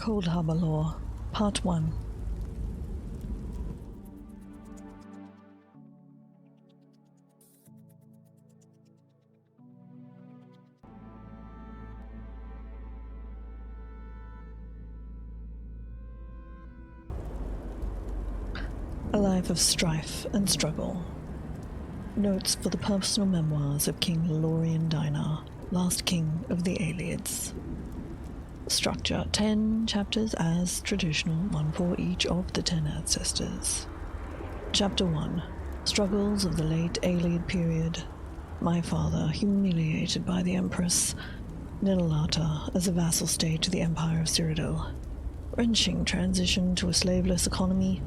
Coldharbor Lore, Part 1. A life of strife and struggle. Notes for the personal memoirs of King Lorien Dinar, last king of the Aelids. Structure: 10 chapters as traditional, one for each of the 10 ancestors. Chapter 1. Struggles of the late Aelid period. My father, humiliated by the Empress. Ninalata as a vassal state to the Empire of Cyrodiil. Wrenching transition to a slaveless economy.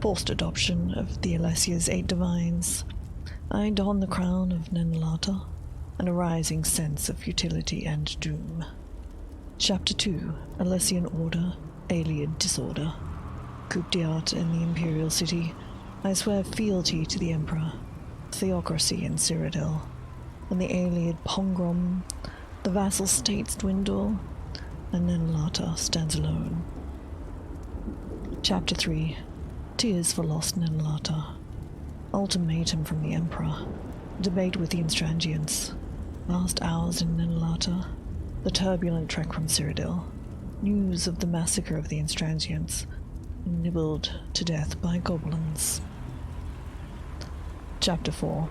Forced adoption of the Alessia's 8 divines. I don the crown of Ninalata, and a rising sense of futility and doom. Chapter 2. Alessian Order, Aelid Disorder. Coup d'etat in the Imperial City. I swear fealty to the Emperor. Theocracy in Cyrodiil. And the Aelid pogrom. The vassal states dwindle, and Ninalata stands alone. Chapter 3. Tears for lost Ninalata. Ultimatum from the Emperor. Debate with the Instrangians. Last hours in Ninalata. The turbulent trek from Cyrodiil. News of the massacre of the Instrangians. Nibbled to death by goblins. Chapter 4.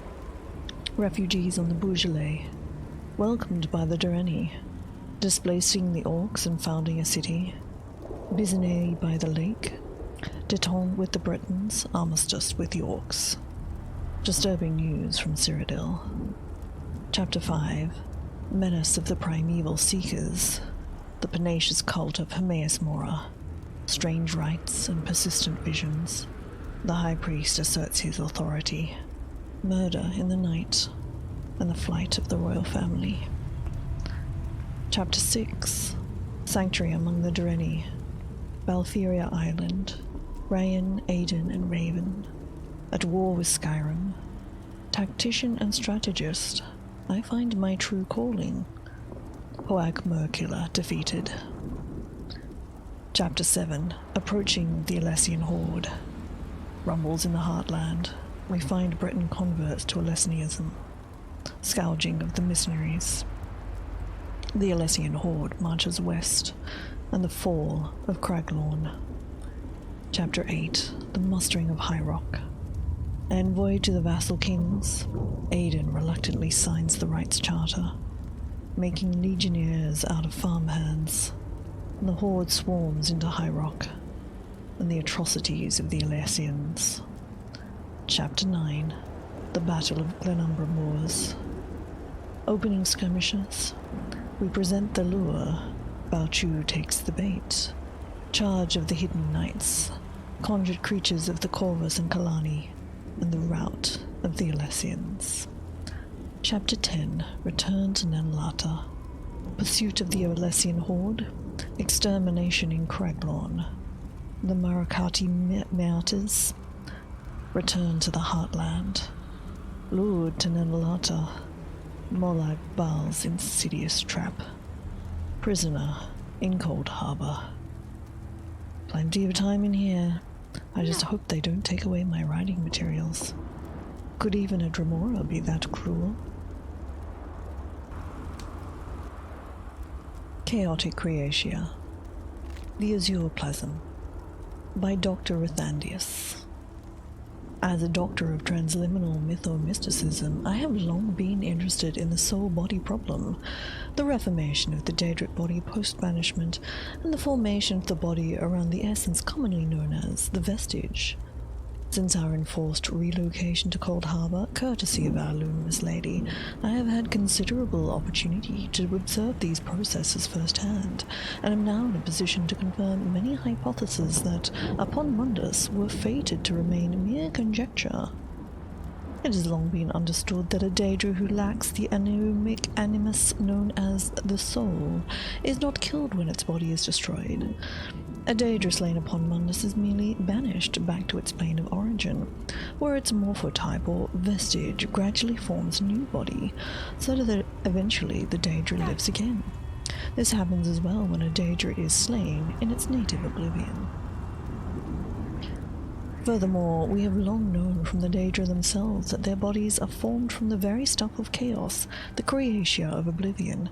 Refugees on the Beaujolais. Welcomed by the Dureni. Displacing the Orcs and founding a city. Bizenay by the lake. Détente with the Bretons, armistice with the Orcs. Disturbing news from Cyrodiil. Chapter 5. Menace of the Primeval Seekers. The pernicious cult of Hermaeus Mora. Strange rites and persistent visions. The High Priest asserts his authority. Murder in the night. And the flight of the royal family. Chapter 6. Sanctuary among the Dureni. Balfyria Island. Ryan, Aiden, and Raven. At war with Skyrim. Tactician and strategist. I find my true calling. Hoag Mercula defeated. Chapter 7. Approaching the Alessian Horde. Rumbles in the Heartland. We find Breton converts to Alessianism. Scourging of the missionaries. The Alessian Horde marches west, and the fall of Craglorn. Chapter 8. The mustering of High Rock. Envoy to the vassal kings. Aiden reluctantly signs the rights charter, making legionnaires out of farmhands. And the horde swarms into High Rock, and the atrocities of the Alessians. Chapter 9. The Battle of Glenumbra Moors. Opening skirmishes. We present the lure. Balchu takes the bait. Charge of the Hidden Knights. Conjured creatures of the Corvus and Kalani. And the rout of the Alessians. Chapter 10. Return to Ninalata. Pursuit of the Alessian Horde. Extermination in Craglorn. The Marakati Martyrs. Return to the Heartland. Lured to Ninalata. Molag Bal's insidious trap. Prisoner in Coldharbor. Plenty of time in here. I just hope they don't take away my writing materials. Could even a Dremora be that cruel? Chaotic Creatia. The Azure Plasm. By Dr. Rithandius. As a doctor of transliminal mytho-mysticism, I have long been interested in the soul-body problem, the reformation of the daedric body post-banishment, and the formation of the body around the essence commonly known as the vestige. Since our enforced relocation to Coldharbor, courtesy of our luminous lady, I have had considerable opportunity to observe these processes firsthand, and am now in a position to confirm many hypotheses that, upon Mundus, were fated to remain mere conjecture. It has long been understood that a Daedra who lacks the anomic animus known as the soul is not killed when its body is destroyed. A Daedra slain upon Mundus is merely banished back to its plane of origin, where its morphotype or vestige gradually forms a new body, so that eventually the Daedra lives again. This happens as well when a daedric is slain in its native oblivion. Furthermore, we have long known from the daedra themselves that their bodies are formed from the very stuff of chaos, the Creatia of oblivion,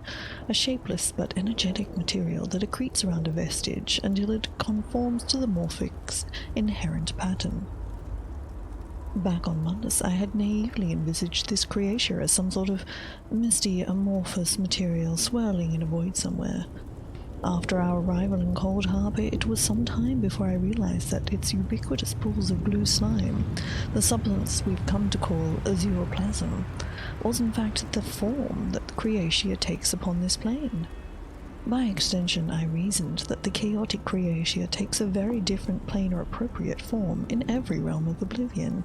a shapeless but energetic material that accretes around a vestige until it conforms to the morphic's inherent pattern. Back on Mundus, I had naively envisaged this Creatia as some sort of misty, amorphous material swirling in a void somewhere. After our arrival in Coldharbor, it was some time before I realized that its ubiquitous pools of blue slime, the substance we've come to call Azure Plasm, was in fact the form that the Creatia takes upon this plane. By extension, I reasoned that the chaotic Creatia takes a very different planar-appropriate form in every realm of oblivion.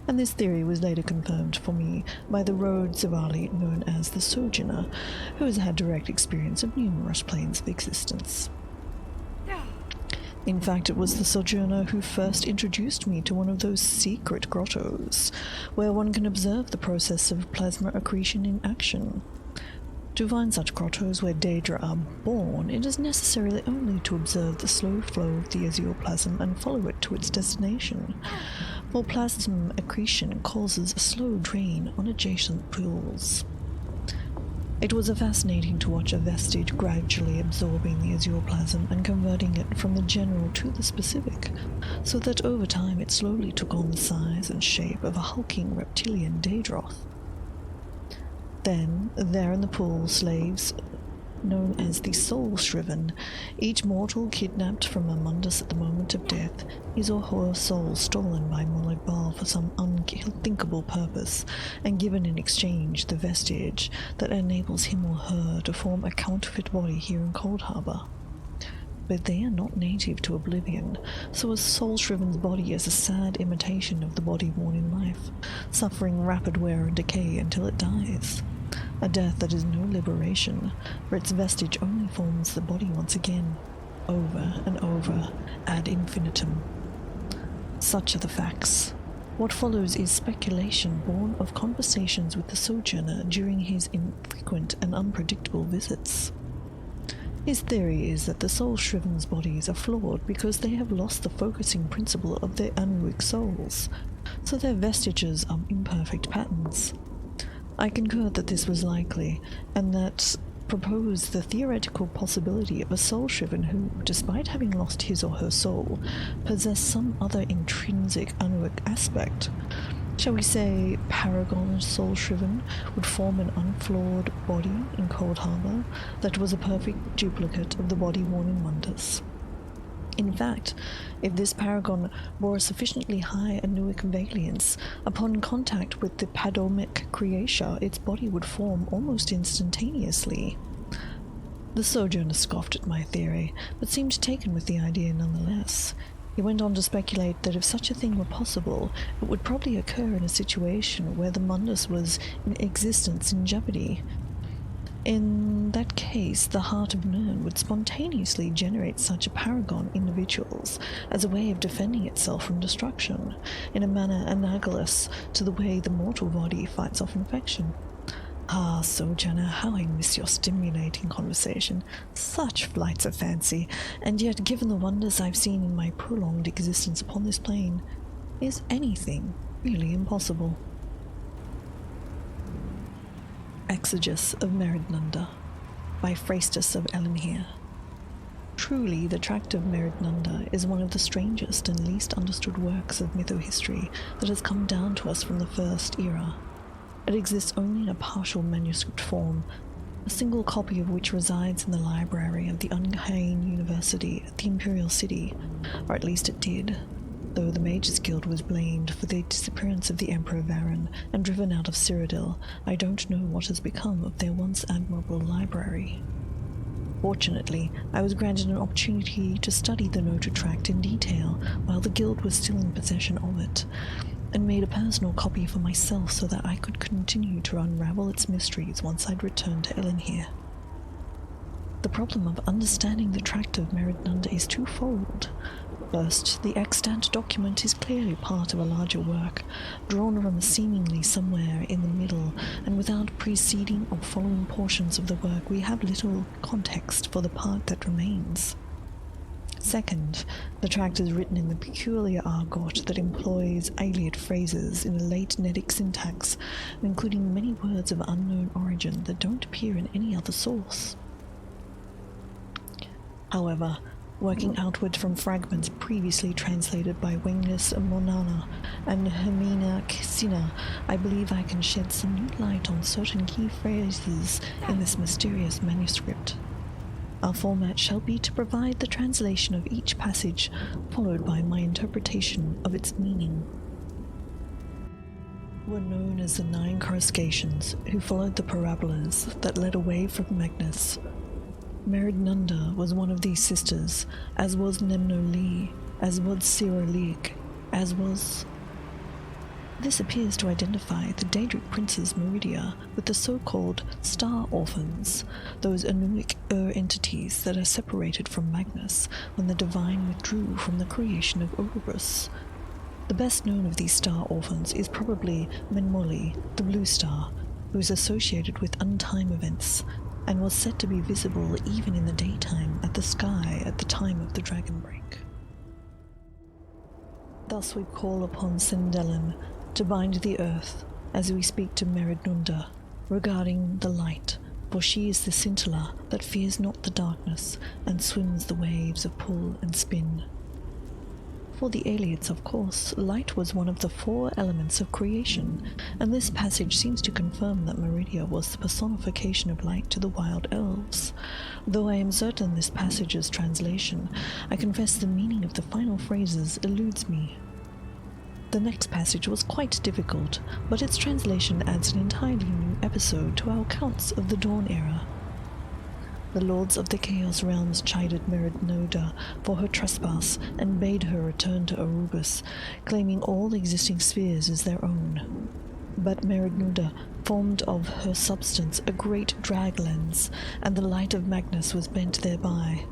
And this theory was later confirmed for me by the road Zivali known as the Sojourner, who has had direct experience of numerous planes of existence. In fact, it was the Sojourner who first introduced me to one of those secret grottos, where one can observe the process of plasma accretion in action. To find such grottos where daedra are born, it is necessary only to observe the slow flow of the azure plasm and follow it to its destination, for plasm accretion causes a slow drain on adjacent pools. It was fascinating to watch a vestige gradually absorbing the azure plasm and converting it from the general to the specific, so that over time it slowly took on the size and shape of a hulking reptilian daedroth. Then, there in the pool, slaves, known as the soul-shriven, each mortal kidnapped from Mundus at the moment of death, his or her soul stolen by Molag Bal for some unthinkable purpose, and given in exchange the vestige that enables him or her to form a counterfeit body here in Coldharbor. But they are not native to oblivion, so a soul-shriven's body is a sad imitation of the body worn in life, suffering rapid wear and decay until it dies. A death that is no liberation, for its vestige only forms the body once again, over and over, ad infinitum. Such are the facts. What follows is speculation born of conversations with the Sojourner during his infrequent and unpredictable visits. His theory is that the soul-shriven's bodies are flawed because they have lost the focusing principle of their anuic souls, so their vestiges are imperfect patterns. I concurred that this was likely, and that proposed the theoretical possibility of a soul-shriven who, despite having lost his or her soul, possessed some other intrinsic anuic aspect. Shall we say paragon soul-shriven would form an unflawed body in Coldharbor that was a perfect duplicate of the body worn in Mundus. In fact, if this paragon bore a sufficiently high anuic valence, upon contact with the padomic Creatia, its body would form almost instantaneously. The Sojourner scoffed at my theory, but seemed taken with the idea nonetheless. He went on to speculate that if such a thing were possible, it would probably occur in a situation where the Mundus was in existence in jeopardy. In that case, the heart of Nirn would spontaneously generate such a paragon individuals as a way of defending itself from destruction, in a manner analogous to the way the mortal body fights off infection. Ah, Sojourner, how I miss your stimulating conversation. Such flights of fancy, and yet, given the wonders I've seen in my prolonged existence upon this plane, is anything really impossible? Exegesis of Merid-Nunda by Phrastus of Elenhir. Truly, the tract of Merid-Nunda is one of the strangest and least understood works of mytho-history that has come down to us from the First Era. It exists only in a partial manuscript form, a single copy of which resides in the library of the Unhain University at the Imperial City, or at least it did, though the Mages Guild was blamed for the disappearance of the Emperor Varen and driven out of Cyrodiil. I don't know what has become of their once admirable library. Fortunately, I was granted an opportunity to study the noted tract in detail while the Guild was still in possession of it, and made a personal copy for myself so that I could continue to unravel its mysteries once I'd returned to Elenhir. The problem of understanding the tract of Merid-Nunda is twofold. First, the extant document is clearly part of a larger work, drawn from seemingly somewhere in the middle, and without preceding or following portions of the work, we have little context for the part that remains. Second, the tract is written in the peculiar argot that employs alien phrases in a late Nedic syntax, including many words of unknown origin that don't appear in any other source. However, working outward from fragments previously translated by Wingless Monana and Hermina Sina, I believe I can shed some new light on certain key phrases in this mysterious manuscript. Our format shall be to provide the translation of each passage, followed by my interpretation of its meaning. Were known as the 9 coruscations who followed the parabolas that led away from Magnus. Merid-Nunda was one of these sisters, as was Nemno-Li, as was Siralik, as was... This appears to identify the daedric princes Meridia with the so-called Star Orphans, those Anuic entities that are separated from Magnus when the Divine withdrew from the creation of Ouroboros. The best known of these Star Orphans is probably Menmoli, the Blue Star, who is associated with untime events, and was said to be visible even in the daytime at the sky at the time of the Dragon Break. Thus we call upon Sindelin to bind the earth as we speak to Merid-Nunda regarding the light, for she is the scintilla that fears not the darkness and swims the waves of pull and spin. For the Aliads, of course, light was one of the 4 elements of creation, and this passage seems to confirm that Meridia was the personification of light to the wild elves. Though I am certain this passage's translation, I confess the meaning of the final phrases eludes me. The next passage was quite difficult, but its translation adds an entirely new episode to our accounts of the Dawn Era. The lords of the Chaos Realms chided Merid-Nunda for her trespass and bade her return to Ouroboros, claiming all existing spheres as their own. But Merid-Nunda formed of her substance a great drag lens, and the light of Magnus was bent thereby.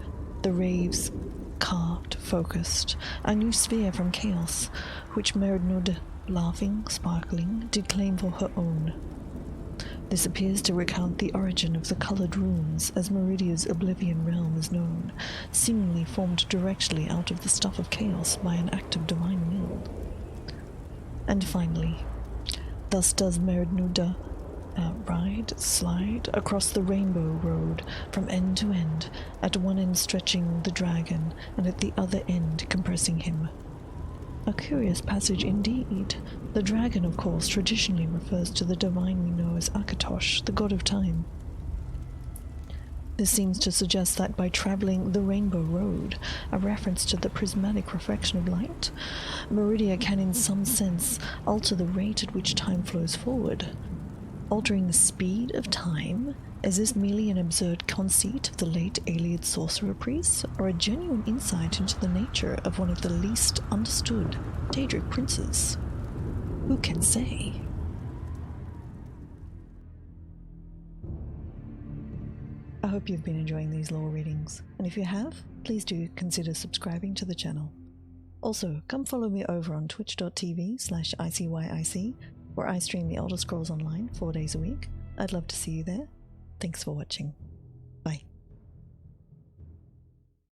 The rays carved, focused, a new sphere from chaos, which Merid-Nunda, laughing, sparkling, did claim for her own. This appears to recount the origin of the coloured runes, as Meridia's Oblivion realm is known, seemingly formed directly out of the stuff of chaos by an act of divine will. And finally, thus does Merid-Nunda slide across the Rainbow Road from end to end, at one end stretching the dragon, and at the other end compressing him. A curious passage indeed. The dragon, of course, traditionally refers to the divine we know as Akatosh, the god of time. This seems to suggest that by travelling the Rainbow Road, a reference to the prismatic reflection of light, Meridia can in some sense alter the rate at which time flows forward. Altering the speed of time? Is this merely an absurd conceit of the late Aliad sorcerer priests, or a genuine insight into the nature of one of the least understood daedric princes? Who can say? I hope you've been enjoying these lore readings, and if you have, please do consider subscribing to the channel. Also, come follow me over on twitch.tv/ICYIC, where I stream the Elder Scrolls Online 4 days a week. I'd love to see you there. Thanks for watching.